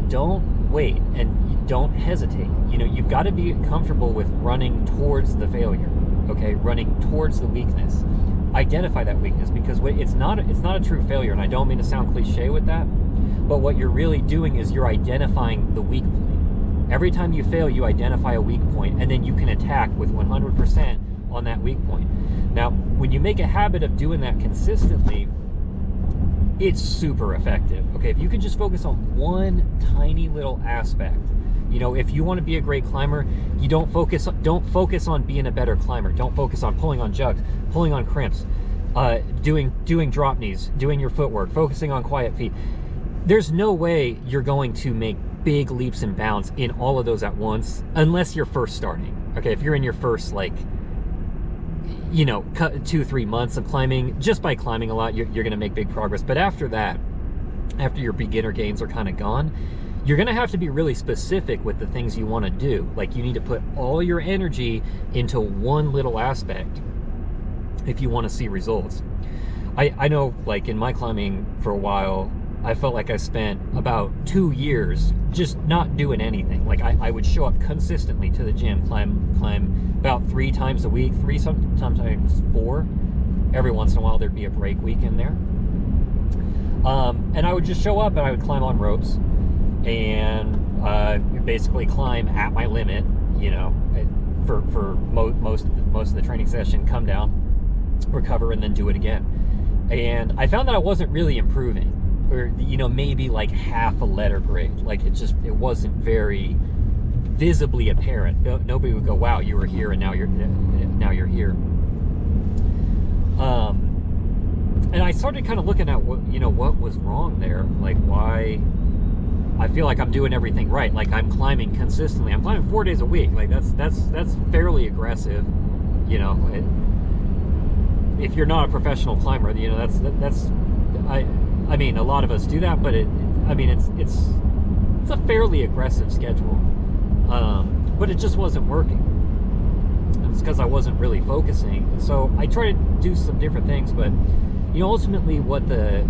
don't wait and you don't hesitate. You know, you've got to be comfortable with running towards the failure, okay? Running towards the weakness. Identify that weakness, because it's not a true failure, and I don't mean to sound cliche with that, but what you're really doing is you're identifying the weak point. Every time you fail, you identify a weak point, and then you can attack with 100% on that weak point. Now, when you make a habit of doing that consistently, it's super effective. Okay, if you can just focus on one tiny little aspect, you know, if you want to be a great climber, you don't focus on being a better climber. Don't focus on pulling on jugs, pulling on crimps, doing drop knees, doing your footwork, focusing on quiet feet. There's no way you're going to make big leaps and bounds in all of those at once, unless you're first starting. Okay, if you're in your first, like, you know, 2-3 months of climbing, just by climbing a lot, you're going to make big progress. But after that, after your beginner gains are kind of gone, you're going to have to be really specific with the things you want to do. Like, you need to put all your energy into one little aspect if you want to see results. I know, like, in my climbing for a while, I felt like I spent about 2 years just not doing anything. Like, I would show up consistently to the gym, climb about 3 times a week, sometimes 4. Every once in a while there'd be a break week in there. And I would just show up and I would climb on ropes and basically climb at my limit, you know, for most of the training session, come down, recover, and then do it again. And I found that I wasn't really improving, or, you know, maybe like half a letter grade. Like, it wasn't very visibly apparent. Nobody would go, wow, you were here and now you're here. And I started kind of looking at what was wrong there. Like, why I feel like I'm doing everything right. Like, I'm climbing consistently. I'm climbing 4 days a week. Like, that's fairly aggressive. You know, if you're not a professional climber, you know, that's I mean, a lot of us do that, but it's a fairly aggressive schedule. But it just wasn't working. It's because I wasn't really focusing. So I tried to do some different things, but, you know, ultimately what the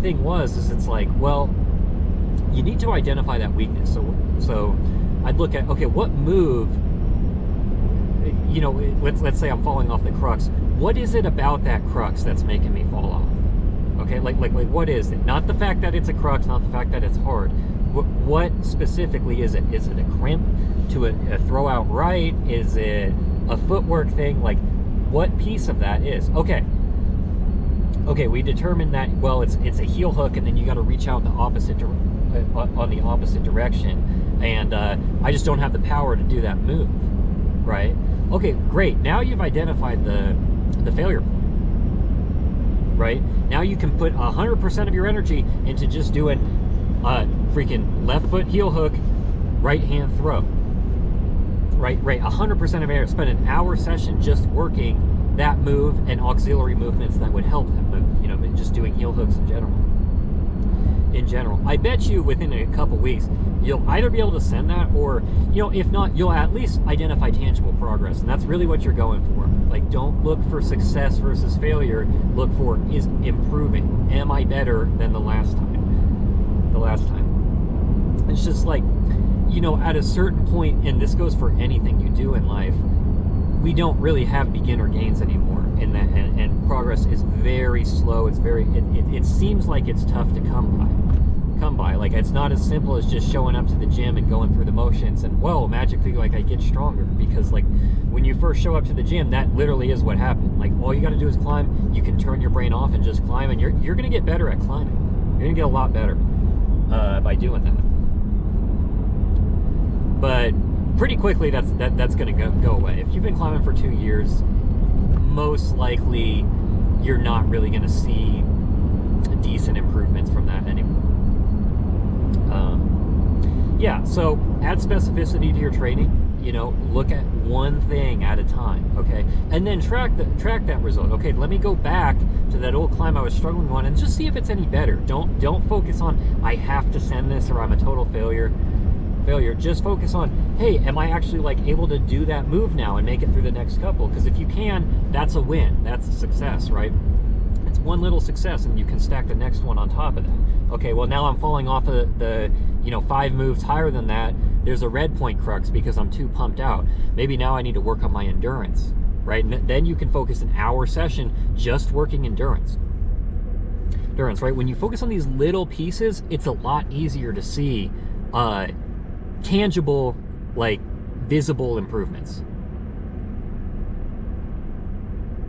thing was is, it's like, well, you need to identify that weakness. So I'd look at, okay, what move, you know, let's say I'm falling off the crux. What is it about that crux that's making me fall off? Okay, like what is it? Not the fact that it's a crux, not the fact that it's hard. What specifically is it? Is it a crimp to a throw out right? Is it a footwork thing? Like, what piece of that is? Okay, we determined that, well, it's a heel hook, and then you got to reach out in the opposite direction, and I just don't have the power to do that move, right? Okay, great. Now you've identified the failure point. Right? Now you can put 100% of your energy into just doing freaking left foot heel hook, right hand throw. Right? 100% of air. Spend an hour session just working that move and auxiliary movements that would help that move. You know, just doing heel hooks in general. I bet you within a couple weeks, you'll either be able to send that, or, you know, if not, you'll at least identify tangible progress. And that's really what you're going for. Like, don't look for success versus failure. Look for, is improving. Am I better than the last time? It's just like, you know, at a certain point, and this goes for anything you do in life, we don't really have beginner gains anymore. And progress is very slow. It's it seems like it's tough to come by. Like, it's not as simple as just showing up to the gym and going through the motions and, whoa, magically, like, I get stronger. Because, like, when you first show up to the gym, that literally is what happened. Like, all you got to do is climb. You can turn your brain off and just climb, and you're going to get better at climbing. You're going to get a lot better by doing that. But pretty quickly, that's going to go away. If you've been climbing for 2 years, most likely you're not really going to see decent improvements from that anymore. Yeah, so add specificity to your training. You know, look at one thing at a time, okay? And then track that result. Okay, let me go back to that old climb I was struggling on and just see if it's any better. Don't focus on, I have to send this or I'm a total failure. Just focus on, hey, am I actually, like, able to do that move now and make it through the next couple? Because if you can, that's a win. That's a success, right? It's one little success, and you can stack the next one on top of that. Okay, well, now I'm falling off of the 5 moves higher than that, there's a red point crux because I'm too pumped out. Maybe now I need to work on my endurance, right? And then you can focus an hour session just working endurance, right? When you focus on these little pieces, it's a lot easier to see tangible, like visible improvements.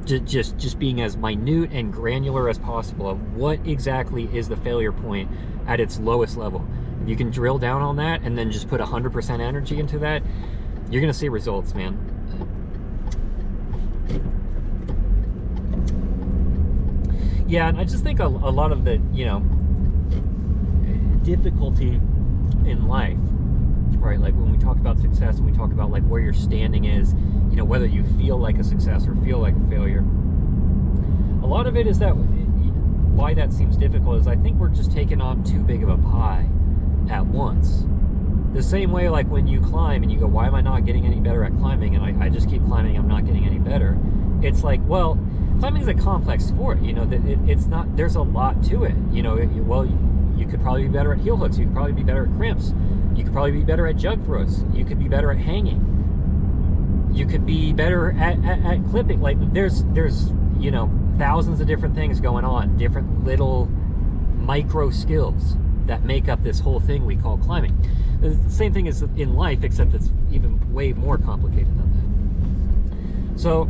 Just being as minute and granular as possible of what exactly is the failure point at its lowest level. If you can drill down on that and then just put 100% energy into that, you're gonna see results, man. Yeah, and I just think a lot of the, difficulty in life, right? Like when we talk about success and we talk about like where your standing is, whether you feel like a success or feel like a failure. A lot of it is that why that seems difficult is I think we're just taking on too big of a pie at once. The same way like when you climb and you go, why am I not getting any better at climbing? And I just keep climbing, I'm not getting any better. It's like, well, climbing is a complex sport, it's not, there's a lot to it. You could probably be better at heel hooks, you could probably be better at crimps, you could probably be better at jug throws, you could be better at hanging, you could be better at clipping. Like there's thousands of different things going on, different little micro skills that make up this whole thing we call climbing. The same thing as in life, except it's even way more complicated than that. So